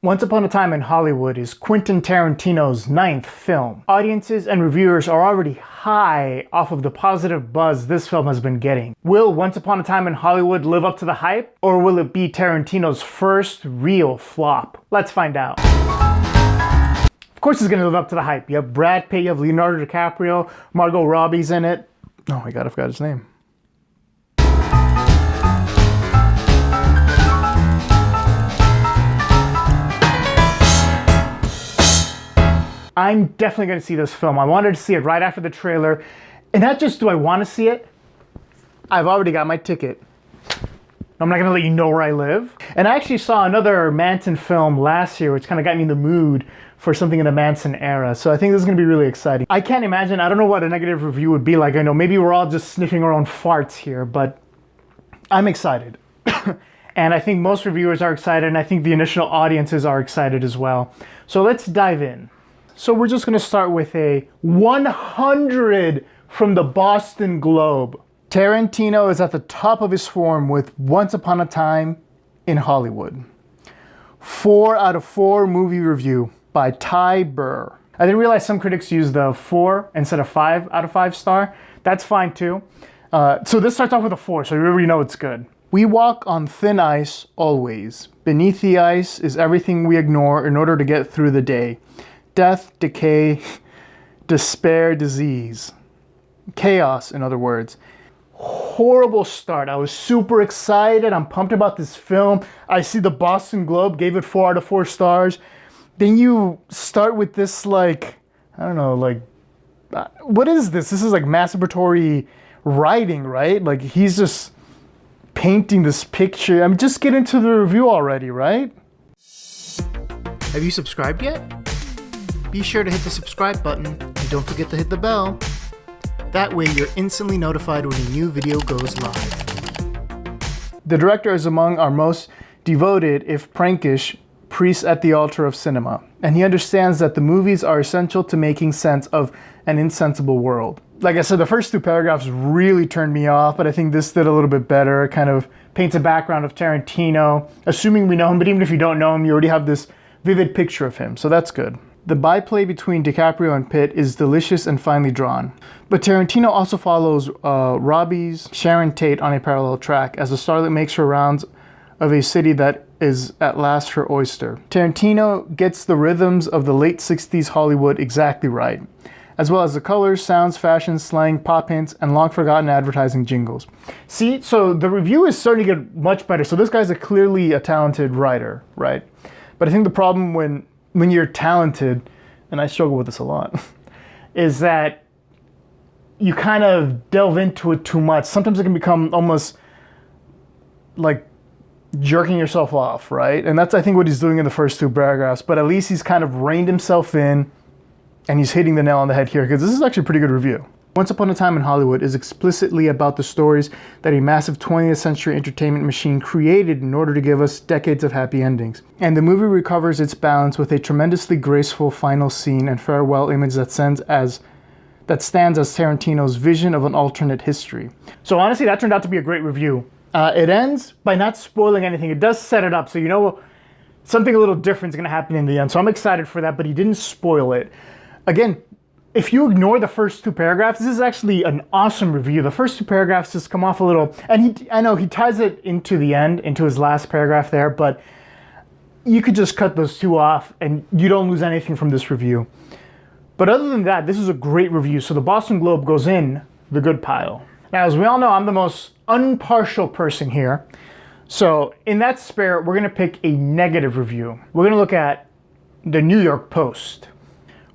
Once Upon a Time in Hollywood is Quentin Tarantino's 9th film. Audiences and reviewers are already high off of the positive buzz this film has been getting. Will Once Upon a Time in Hollywood live up to the hype, or will it be Tarantino's first real flop? Let's find out. Of course it's going to live up to the hype. You have Brad Pitt, you have Leonardo DiCaprio, Margot Robbie's in it. Oh my god, I forgot his name. I'm definitely going to see this film. I wanted to see it right after the trailer. And not just do I want to see it, I've already got my ticket. I'm not going to let you know where I live. And I actually saw another Manson film last year, which kind of got me in the mood for something in the Manson era. So I think this is going to be really exciting. I can't imagine, I don't know what a negative review would be like. I know maybe we're all just sniffing our own farts here, but I'm excited. And I think most reviewers are excited, and I think the initial audiences are excited as well. So let's dive in. So we're just going to start with a 100 from the Boston Globe. Tarantino is at the top of his form with Once Upon a Time in Hollywood. 4 out of 4 movie review by Ty Burr. I didn't realize some critics use the 4 instead of 5 out of 5 star. That's fine too. So this starts off with a 4, so you already know it's good. We walk on thin ice always. Beneath the ice is everything we ignore in order to get through the day. Death, decay, despair, disease. Chaos, in other words. Horrible start. I was super excited. I'm pumped about this film. I see the Boston Globe gave it 4 out of 4 stars. Then you start with this, like, I don't know, like, what is this? This is like masturbatory writing, right? Like, he's just painting this picture. I mean, just get into the review already, right? Have you subscribed yet? Be sure to hit the subscribe button and don't forget to hit the bell. That way you're instantly notified when a new video goes live. The director is among our most devoted, if prankish, priests at the altar of cinema, and he understands that the movies are essential to making sense of an insensible world. Like I said, the first 2 paragraphs really turned me off, but I think this did a little bit better. It kind of paints a background of Tarantino, assuming we know him, but even if you don't know him, you already have this vivid picture of him, so that's good. The byplay between DiCaprio and Pitt is delicious and finely drawn. But Tarantino also follows Robbie's Sharon Tate on a parallel track as the starlet makes her rounds of a city that is at last her oyster. Tarantino gets the rhythms of the late 60s Hollywood exactly right, as well as the colors, sounds, fashion, slang, pop hints, and long-forgotten advertising jingles. See, so the review is starting to get much better. So this guy's clearly a talented writer, right? But I think the problem when you're talented, and I struggle with this a lot, is that you kind of delve into it too much. Sometimes it can become almost like jerking yourself off, right? And that's, I think, what he's doing in the first 2 paragraphs. But at least he's kind of reined himself in, and he's hitting the nail on the head here, because this is actually a pretty good review. Once Upon a Time in Hollywood is explicitly about the stories that a massive 20th century entertainment machine created in order to give us decades of happy endings. And the movie recovers its balance with a tremendously graceful final scene and farewell image that stands as Tarantino's vision of an alternate history. So honestly, that turned out to be a great review. It ends by not spoiling anything. It does set it up, so you know something a little different is going to happen in the end. So I'm excited for that, but he didn't spoil it. Again, if you ignore the first 2 paragraphs, this is actually an awesome review. The first 2 paragraphs just come off a little, and I know he ties it into the end, into his last paragraph there, but you could just cut those 2 off and you don't lose anything from this review. But other than that, this is a great review. So the Boston Globe goes in the good pile. Now, as we all know, I'm the most impartial person here. So in that spirit, we're gonna pick a negative review. We're gonna look at the New York Post.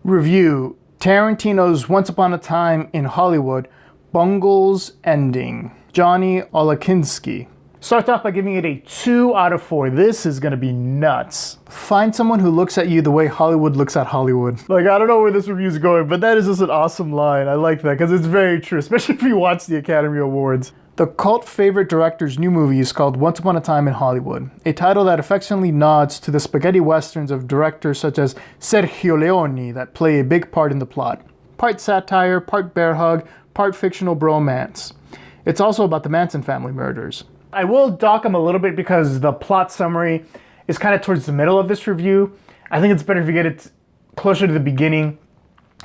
Review: Tarantino's Once Upon a Time in Hollywood bungles ending. Johnny Olakinski. Starts off by giving it a 2 out of 4. This is gonna be nuts. Find someone who looks at you the way Hollywood looks at Hollywood. Like, I don't know where this review is going, but that is just an awesome line. I like that, because it's very true, especially if you watch the Academy Awards. The cult favorite director's new movie is called Once Upon a Time in Hollywood, a title that affectionately nods to the spaghetti westerns of directors such as Sergio Leone that play a big part in the plot. Part satire, part bear hug, part fictional bromance. It's also about the Manson family murders. I will dock him a little bit because the plot summary is kind of towards the middle of this review. I think it's better if you get it closer to the beginning.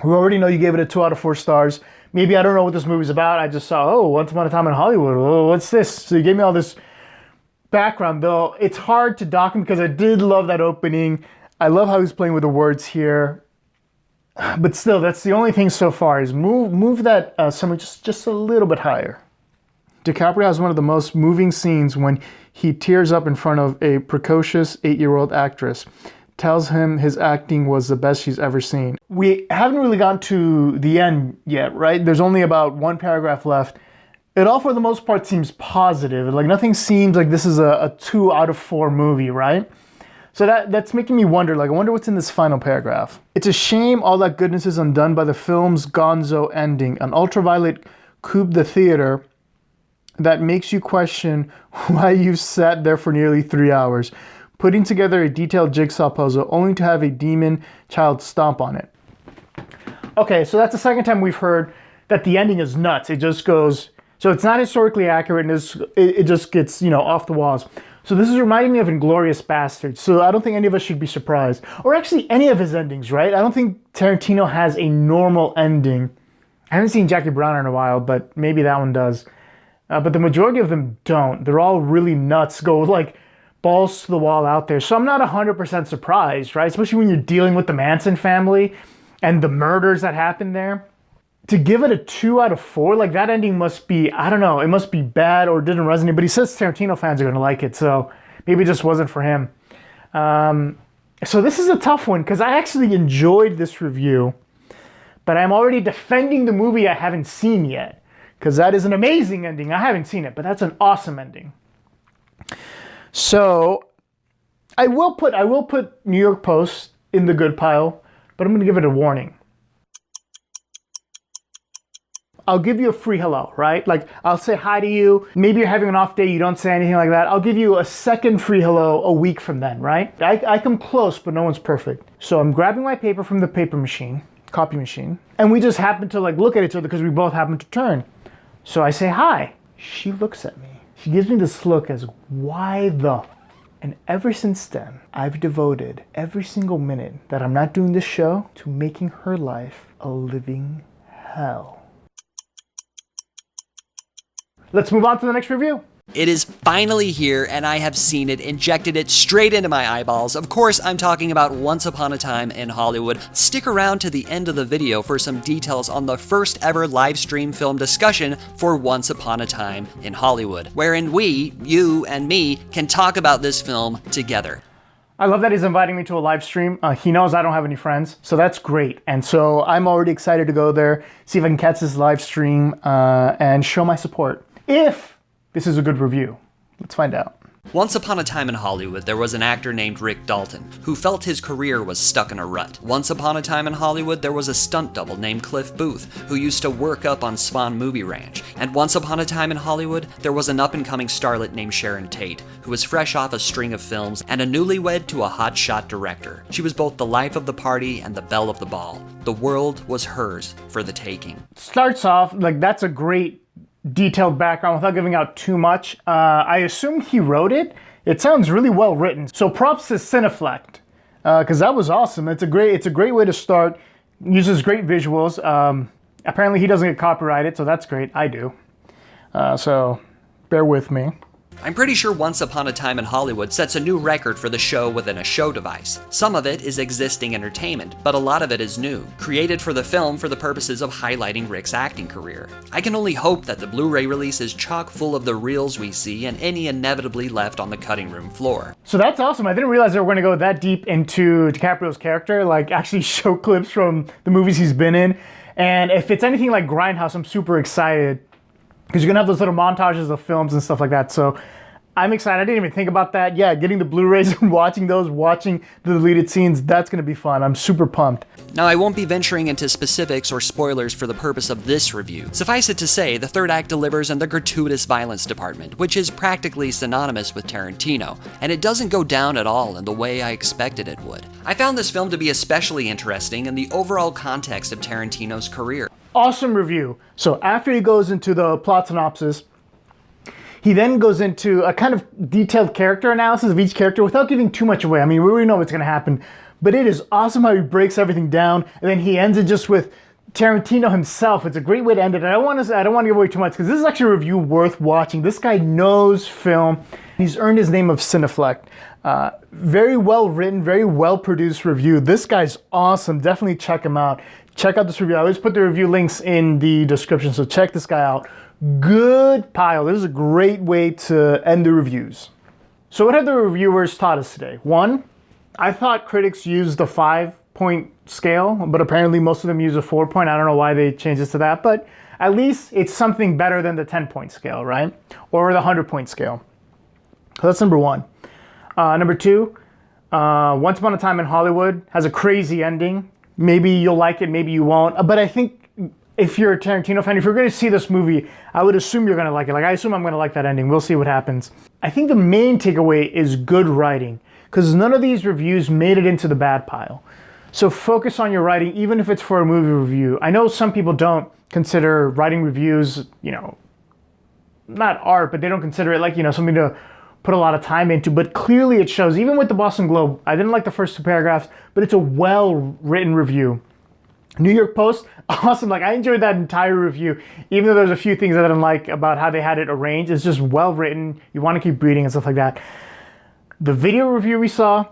We already know you gave it a 2 out of 4 stars. Maybe I don't know what this movie's about. I just saw, oh, Once Upon a Time in Hollywood. Oh, what's this? So you gave me all this background, though. It's hard to dock him because I did love that opening. I love how he's playing with the words here. But still, that's the only thing so far is move that summary just a little bit higher. DiCaprio has one of the most moving scenes when he tears up in front of a precocious 8-year-old actress. Tells him his acting was the best she's ever seen. We haven't really gotten to the end yet, right? There's only about 1 paragraph left. It all, for the most part, seems positive. Like, nothing seems like this is a 2 out of 4 movie, right? So that's making me wonder, like, I wonder what's in this final paragraph. It's a shame all that goodness is undone by the film's gonzo ending. An ultraviolet coup de theater that makes you question why you've sat there for nearly 3 hours, putting together a detailed jigsaw puzzle only to have a demon child stomp on it. Okay, so that's the second time we've heard that the ending is nuts. It just goes, so it's not historically accurate, and it just gets, off the walls. So this is reminding me of Inglourious Basterds. So I don't think any of us should be surprised. Or actually any of his endings, right? I don't think Tarantino has a normal ending. I haven't seen Jackie Brown in a while, but maybe that one does. But the majority of them don't. They're all really nuts, go like balls to the wall out there. So I'm not 100% surprised, right? Especially when you're dealing with the Manson family and the murders that happened there. To give it a 2 out of 4, like that ending must be, I don't know, it must be bad or didn't resonate. But he says Tarantino fans are going to like it, so maybe it just wasn't for him. So this is a tough one because I actually enjoyed this review, but I'm already defending the movie I haven't seen yet because that is an amazing ending. I haven't seen it, but that's an awesome ending. So I will put New York Post in the good pile, but I'm going to give it a warning. I'll give you a free hello, right? Like, I'll say hi to you. Maybe you're having an off day, you don't say anything like that. I'll give you a second free hello a week from then, right? I come close, but no one's perfect. So I'm grabbing my paper from the paper machine, copy machine, and we just happen to like look at each other because we both happen to turn. So I say hi. She looks at me. She gives me this look as, why the f-? And ever since then, I've devoted every single minute that I'm not doing this show to making her life a living hell. Let's move on to the next review. It is finally here, and I have seen it, injected it straight into my eyeballs. Of course, I'm talking about Once Upon a Time in Hollywood. Stick around to the end of the video for some details on the first ever live stream film discussion for Once Upon a Time in Hollywood, wherein we, you and me, can talk about this film together. I love that he's inviting me to a live stream. He knows I don't have any friends, so that's great. And so I'm already excited to go there, see if I can catch this live stream, and show my support. If this is a good review. Let's find out. Once upon a time in Hollywood, there was an actor named Rick Dalton, who felt his career was stuck in a rut. Once upon a time in Hollywood, there was a stunt double named Cliff Booth, who used to work up on Swan Movie Ranch. And once upon a time in Hollywood, there was an up-and-coming starlet named Sharon Tate, who was fresh off a string of films and a newlywed to a hotshot director. She was both the life of the party and the belle of the ball. The world was hers for the taking. Starts off, like, that's a great detailed background without giving out too much. I assume he wrote it. It sounds really well written. So props to Cineflect, because that was awesome. It's a great way to start. Uses great visuals. Apparently he doesn't get copyrighted, so that's great. I do. So bear with me. I'm pretty sure Once Upon a Time in Hollywood sets a new record for the show within a show device. Some of it is existing entertainment, but a lot of it is new, created for the film for the purposes of highlighting Rick's acting career. I can only hope that the Blu-ray release is chock full of the reels we see and any inevitably left on the cutting room floor. So that's awesome. I didn't realize they were going to go that deep into DiCaprio's character, like actually show clips from the movies he's been in. And if it's anything like Grindhouse, I'm super excited, because you're going to have those little montages of films and stuff like that. So I'm excited. I didn't even think about that. Yeah, getting the Blu-rays and watching the deleted scenes, that's going to be fun. I'm super pumped. Now, I won't be venturing into specifics or spoilers for the purpose of this review. Suffice it to say, the third act delivers in the gratuitous violence department, which is practically synonymous with Tarantino, and it doesn't go down at all in the way I expected it would. I found this film to be especially interesting in the overall context of Tarantino's career. Awesome review. So after he goes into the plot synopsis, He then goes into a kind of detailed character analysis of each character without giving too much away. I mean, we already know what's going to happen, but it is awesome how he breaks everything down, and then he ends it just with Tarantino himself. It's a great way to end it. I don't want to give away too much because this is actually a review worth watching. This guy knows film. He's earned his name of Cineflect. Very well written, very well produced review. This guy's awesome. Definitely check him out. Check out this review. I always put the review links in the description, so check this guy out. Good pile. This is a great way to end the reviews. So what have the reviewers taught us today? One, I thought critics used the 5-point scale, but apparently most of them use a 4-point. I don't know why they changed it to that, but at least it's something better than the 10-point scale, right? Or the 100-point scale. So that's number one. Number two, Once Upon a Time in Hollywood has a crazy ending. Maybe you'll like it, maybe you won't. But I think if you're a Tarantino fan, if you're going to see this movie, I would assume you're going to like it. Like, I assume I'm going to like that ending. We'll see what happens. I think the main takeaway is good writing, because none of these reviews made it into the bad pile. So focus on your writing, even if it's for a movie review. I know some people don't consider writing reviews, not art, but they don't consider it like, something to put a lot of time into. But clearly it shows, even with the Boston Globe, I didn't like the first 2 paragraphs, but it's a well-written review. New York Post, awesome. Like, I enjoyed that entire review, even though there's a few things that I didn't like about how they had it arranged. It's just well-written. You want to keep reading and stuff like that. The video review we saw,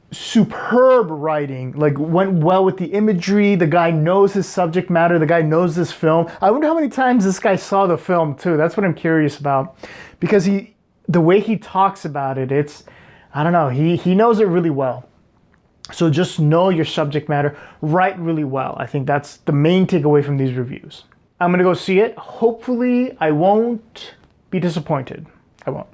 superb writing, like went well with the imagery. The guy knows his subject matter. The guy knows this film. I wonder how many times this guy saw the film too. That's what I'm curious about, because the way he talks about it, I don't know, he knows it really well. So just know your subject matter, write really well. I think that's the main takeaway from these reviews. I'm gonna go see it. Hopefully I won't be disappointed. I won't.